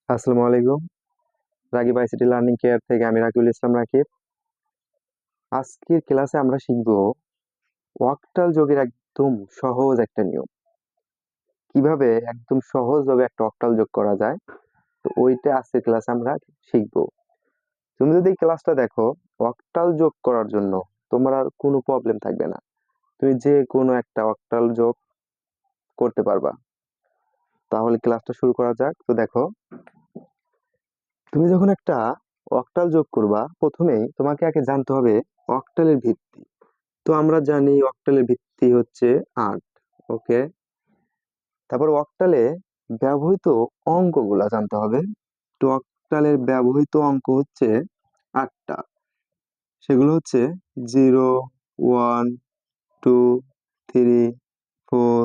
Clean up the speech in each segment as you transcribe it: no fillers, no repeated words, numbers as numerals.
আসসালামু আলাইকুম। Ragib ICT learning care থেকে আমি রাকিবুল ইসলাম রাকিব। আজকের ক্লাসে আমরা শিখব অক্টাল যোগের একদম সহজ একটা নিয়ম। কিভাবে একদম সহজভাবে একটা অক্টাল যোগ করা যায়, তো ওইটা আজকের ক্লাসে আমরা শিখব। তুমি যদি এই ক্লাসটা দেখো, অক্টাল যোগ করার জন্য তোমার আর কোনো প্রবলেম থাকবে না। তুমি যে কোনো একটা অক্টাল যোগ করতে পারবা। তাহলে ক্লাসটা শুরু করা যাক। তো দেখো, তুমি যখন একটা অক্টাল যোগ করবা, প্রথমেই তোমাকে আগে জানতে হবে অক্টালের ভিত্তি। তো আমরা জানি অক্টালের ভিত্তি হচ্ছে ৮। ওকে, তারপর অক্টালে ব্যবহৃত অঙ্কগুলা জানতে হবে। তো অক্টালের ব্যবহৃত অঙ্ক হচ্ছে ৮টা। সেগুলো হচ্ছে 0, 1, 2, 3, 4,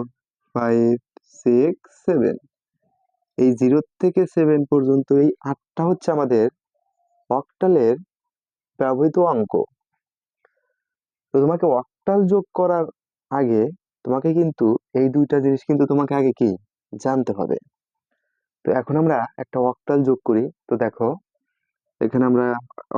5, 6, 7। এই 0 থেকে 7 পর্যন্ত এই ৮টা হচ্ছে আমাদের অক্টালের ব্যবহৃত অঙ্ক। তো তোমাকে অক্টাল যোগ করার আগে তোমাকে কিন্তু এই দুইটা জিনিস কিন্তু তোমাকে আগে কি জানতে হবে। তো এখন আমরা একটা অক্টাল যোগ করি। তো দেখো, এখানে আমরা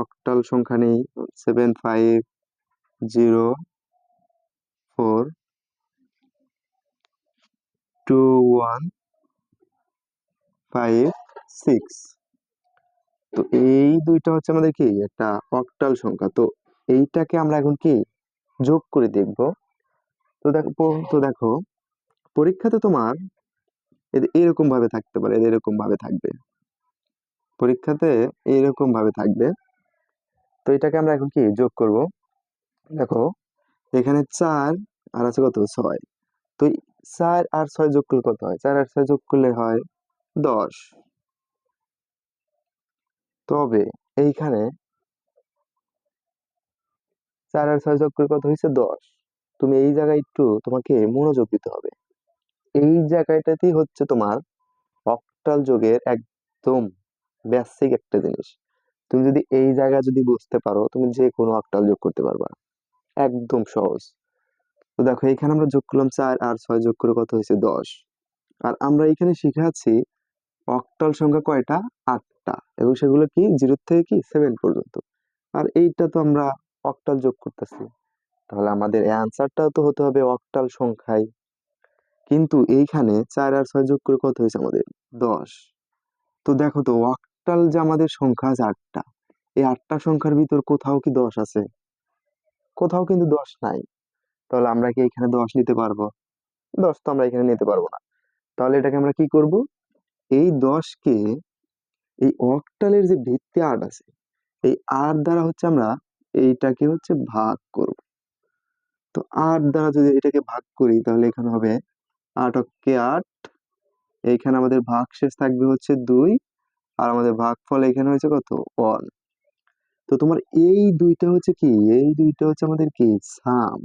অক্টাল সংখ্যা নেই 7504156। তো এই দুইটা হচ্ছে আমাদের কি একটা অক্টাল সংখ্যা। তো এইটাকে আমরা এখন কি যোগ করে দেখব। তো দেখো পরীক্ষাতে তোমার এরকম ভাবে থাকতে পারে, এরকম ভাবে থাকবে পরীক্ষাতে, এরকম ভাবে থাকবে। তো এটাকে আমরা এখন কি যোগ করব। দেখো, এখানে ৪ আর আছে কত ৬। তো এই ৪ আর ৬ যোগ করলে কত হয়? ৪ আর ৬ যোগ করলে হয় ১০। তবে এইখানে ৪ আর ৬ যোগ করে কত হয়েছে? ১০। তুমি এই জায়গায় একটু তোমাকে মনোযোগ দিতে হবে। এই জায়গাটাতেই হচ্ছে তোমার অক্টাল যোগের একদম বেসিক একটা জিনিস। তুমি যদি এই জায়গা যদি বুঝতে পারো, তুমি যে কোনো অক্টাল যোগ করতে পারবা, একদম সহজ। তো দেখো, এখানে আমরা যোগ করলাম ৪ আর ৬ যোগ করে কত হয়েছে? ১০। আর আমরা এখানে শিখাচ্ছি অক্টাল সংখ্যা কয়টা? ৮টা। এবং সেগুলো কি 0 থেকে কি 7 পর্যন্ত। আর এইটা তো আমরা অক্টাল যোগ করতেছি, তাহলে আমাদের অ্যান্সারটাও তো হতে হবে অক্টাল সংখ্যায়। কিন্তু এইখানে ৪ আর ৬ যোগ করে কত হয়েছে আমাদের? ১০। তো দেখো তো, অক্টাল যে আমাদের সংখ্যা আছে ৮টা, এই ৮টা সংখ্যার ভিতর কোথাও কি ১০ আছে? কোথাও কিন্তু ১০ নাই। তাহলে আমরা কি এখানে ১০ নিতে পারবো? ১০ তো আমরা এখানে নিতে পারবো না। তাহলে এটাকে আমরা কি করব? এই ১০ কে এই অক্টালের যে ভিত্তি ৮ আছে, এই ৮ দ্বারা হচ্ছে আমরা এইটাকে হচ্ছে ভাগ করব। তো ৮ দ্বারা যদি এটাকে ভাগ করি, তাহলে এখানে হবে ৮ অক্কে ৮। এইখানে আমাদের ভাগশেষ থাকবে হচ্ছে ২। আর আমাদের ভাগফল এখানে হয়েছে কত? ১। তো তোমার এই দুইটা হচ্ছে কি, এই দুইটা হচ্ছে আমাদের কি সাম।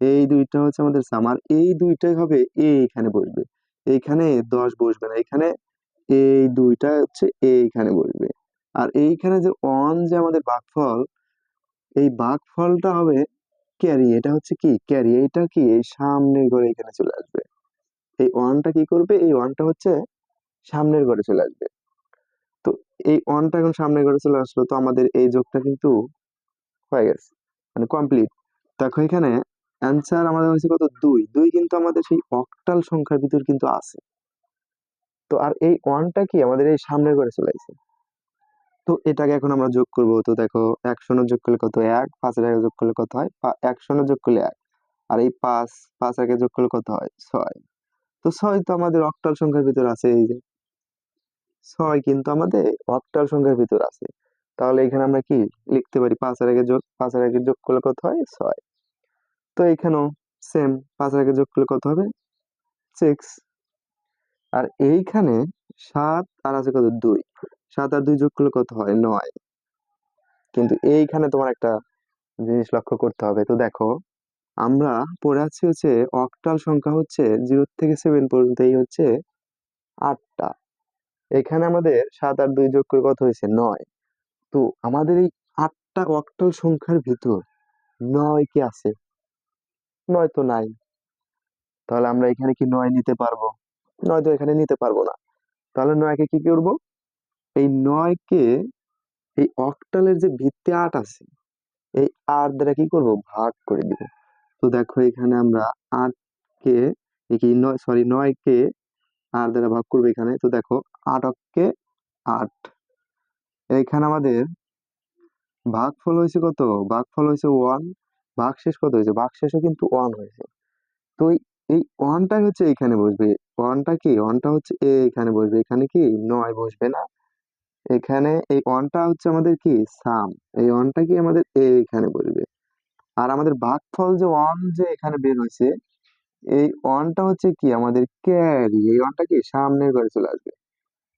এই দুইটা হচ্ছে আমাদের সাম, আর এই দুইটাই হবে এইখানে বসবে। এইখানে ১০ বসবে না, এখানে এই দুইটা হচ্ছে এইখানে বসবে। আর এইখানে যে অন যে আমাদের ভাগফল, এই ভাগফলটা হবে ক্যারি। এটা হচ্ছে কি ক্যারি, এটা কি এই সামনের ঘরে এখানে চলে আসবে। এই ওয়ানটা কি করবে? এই ওয়ানটা হচ্ছে সামনের ঘরে চলে আসবে। তো এই ওয়ানটা এখন সামনের ঘরে চলে আসলো, তো আমাদের এই যোগটা কিন্তু হয়ে গেছে, মানে কমপ্লিট। দেখো, এখানে অ্যান্সার আমাদের হচ্ছে কত? ২। ২ কিন্তু আমাদের সেই অক্টাল সংখ্যার ভিতর কিন্তু আছে। তো আর এই ওয়ানটা কি আমাদের এই সামনের ঘরে চলে আসছে। তো এটাকে এখন আমরা যোগ করব। তো দেখো, ১০০ যোগ করলে কত? ১। ৫ এর আগে যোগ করলে কত হয়? ১০০ যোগ করলে ১। আর এই ৫, ৫ আগে যোগ করলে কত হয়? ৬। তো ৬ তো আমাদের অক্টাল সংখ্যার ভিতর আছে, এই যে ৬ কিন্তু আমাদের অক্টাল সংখ্যার ভিতর আছে। তাহলে এখানে আমরা কি লিখতে পারি? ৫ এর আগে যোগ, ৫ এর আগে যোগ করলে কত হয়? ৬। তো এখানেও সেম, ৫ এর আগে যোগ করলে কত হবে? 6। আর এইখানে ৭ আর আছে কত? ২। ৭ আর ২ যোগ করলে কত হয়? ৯। কিন্তু এইখানে তোমার একটা জিনিস লক্ষ্য করতে হবে। তো দেখো, আমরা পড়ে আছি হচ্ছে অক্টাল সংখ্যা হচ্ছে 0 থেকে 7 পর্যন্ত, এই হচ্ছে ৮টা। এখানে আমাদের ৭ আর ২ যোগ করে কত হয়েছে? ৯। তো আমাদের এই ৮টা অক্টাল সংখ্যার ভিতর ৯ কি আছে? ৯ তো নাই। তাহলে আমরা এখানে কি ৯ নিতে পারবো? ৯ তো এখানে নিতে পারবো না। তাহলে ৯ কে কি করব? এই 9 কে এই অক্টালের যে ভিত্তি 8 আছে এই 8 দ্বারা কি করব ভাগ করে দিব। তো দেখো এখানে আমরা 8 কে কি 9 কে 8 দ্বারা ভাগ করবো এখানে। তো দেখো 8 অক্ষে 8, এখানে আমাদের ভাগফল হয়েছে কত? ভাগফল হয়েছে 1, ভাগশেষ কত হয়েছে? ভাগশেষও কিন্তু 1 হয়েছে। তো এই 1টাই হচ্ছে এখানে বসবে। 1টা কি? 1টা হচ্ছে এখানে বসবে। এখানে কি 9 বসবে না? এখানে এই 1টা হচ্ছে আমাদের কি সাম। এই 1টা কি আমাদের এখানে বসবে। আর আমাদের ভাগফল যে 1 যে এখানে বের হয়েছে, এই 1টা হচ্ছে কি আমাদের ক্যারি। এই 1টা কি সামনের ঘরে চলে আসবে।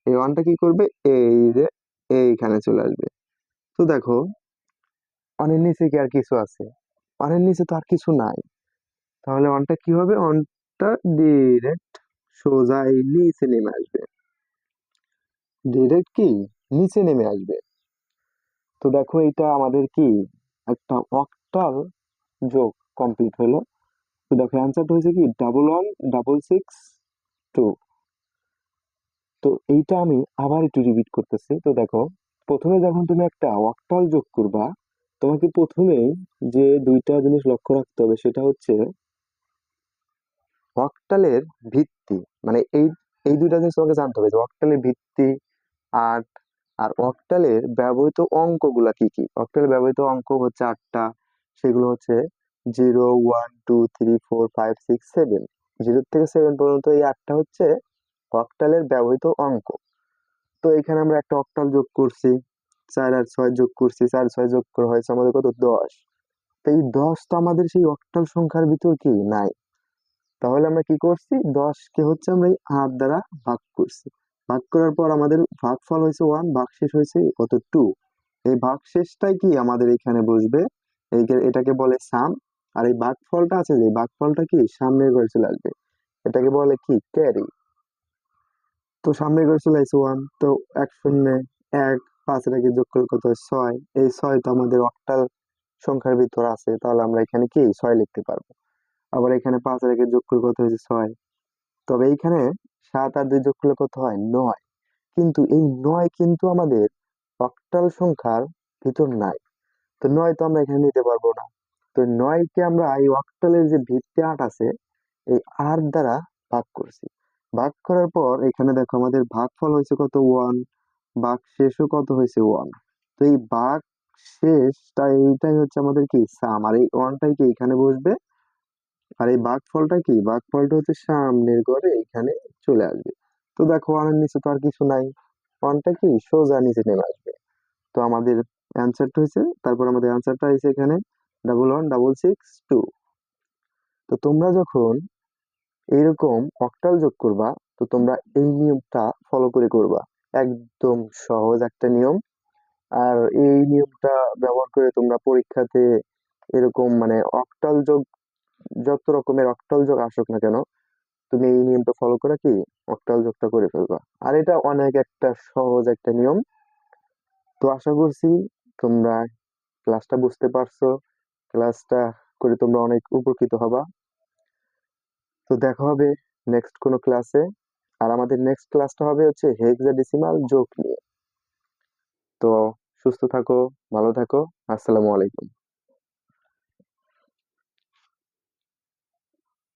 এই 1টা কি করবে? এই যে এইখানে চলে আসবে। তো দেখো অনের নিচে কি আর কিছু আছে? অনের নিচে তো আর কিছু নাই। তাহলে অনটা কি হবে? অনটা ডিরেক্ট সোজা এই নিচে নেমে আসবে। ডিরেক্ট কি নিচে নেমে আসবে। তো দেখো এটা আমাদের কি একটা অক্টাল যোগ কমপ্লিট হলো। তো দেখো অ্যান্সারটা হয়েছে কি 111662। তো এইটা আমি আবার একটু রিপিট করতেছি। তো দেখো প্রথমে যখন তুমি একটা অক্টাল যোগ করবা, তোমাকে প্রথমেই যে দুইটা জিনিস লক্ষ্য রাখতে হবে সেটা হচ্ছে অক্টালের ভিত্তি। মানে এই এই দুইটা জিনিস তোমাকে জানতে হবে যে অক্টালের ভিত্তি 8 আর অক্টালের ব্যবহৃত অঙ্কগুলা কি কি। অক্টালের ব্যবহৃত অঙ্ক হচ্ছে 8টা। সেগুলো হচ্ছে 0, 1, 2, 3, 4, 5, 6, 7। 0 থেকে 7 পর্যন্ত এই 8টা হচ্ছে অক্টালের ব্যবহৃত অঙ্ক। তো এখানে আমরা একটা অক্টাল যোগ করছি, 4 আর 6 যোগ করছি, 4 6 যোগ করে হয়েছে আমাদের কত? 10। তো এই 10 তো আমাদের সেই অক্টাল সংখ্যার ভিতর কি নাই। তাহলে আমরা কি করছি? 10 কে হচ্ছে আমরা এই 8 দ্বারা ভাগ করছি। ভাগ করার পর আমাদের ভাগফল হয়েছে 1, ভাগশেষ হয়েছে কত? 2। এই ভাগশেষটাই কি আমাদের এখানে বসবে। এটাকে বলে সাম। আর এই ভাগফলটা আছে যে ভাগফলটা কি সামনের ঘরে চলে আসবে। এটাকে বলে কি ক্যারি। তো সামনের ঘরে চলে আসছে 1। তো 1 শূন্য 1, 5 রেখে যোগ করলে কত হয়? 6। এই 6 তো আমাদের অক্টাল সংখ্যার ভিতর আছে, তাহলে আমরা এখানে কি 6 লিখতে পারবো। আবার এখানে 5 রেখে যোগ করলে কত হয়েছে? 6। তবে এইখানে 7 আর 2 যোগ করলে কত হয়? 9। কিন্তু এই 9 কিন্তু আমাদের অক্টাল সংখ্যার ভিতর নাই। তো 9 তো আমরা এখানে নিতে পারবো না। তো 9 কে আমরা এই অক্টালের যে ভিত্তি 8 আছে এই 8 দ্বারা ভাগ করছি। ভাগ করার পর এখানে দেখো আমাদের ভাগফল হয়েছে কত? 1। ভাগ শেষও কত হয়েছে? 1। তো এই ভাগ শেষটা এইটাই হচ্ছে আমাদের কি সাম। আর এই 1টাই কি এখানে বসবে। আর এই ভাগফলটা কি? ভাগফলটা হচ্ছে সামনের ঘরে এখানে চলে আসবে। তো দেখো ওয়ানের নিচে তো আর কিছু নাই। ওয়ানটা কি সোজা নিচে নেমে আসবে। তো আমাদের অ্যান্সারটা হয়েছে, তারপর আমাদের অ্যান্সারটা হয়েছে এখানে 111662। তো তোমরা যখন এইরকম অক্টাল যোগ করবা, তো তোমরা এই নিয়মটা ফলো করে করবা। একদম সহজ একটা নিয়ম। আর এই নিয়মটা ব্যবহার করে তোমরা পরীক্ষাতে এরকম মানে অক্টাল যোগ, যত রকমের অক্টাল যোগ আসুক না কেন, তুমি এই নিয়মটা ফলো করে কি অক্টাল যোগটা করে ফেলবা। আর এটা অনেক একটা সহজ একটা নিয়ম। তো আশা করছি তোমরা ক্লাসটা বুঝতে পারছো। ক্লাসটা করে তোমরা অনেক উপকৃত হবা। তো দেখা হবে নেক্সট কোনো ক্লাসে। আর আমাদের নেক্সট ক্লাসটা হবে হচ্ছে হেক্সাডেসিমাল যোগ নিয়ে। তো সুস্থ থাকো, ভালো থাকো। আসসালামু আলাইকুম।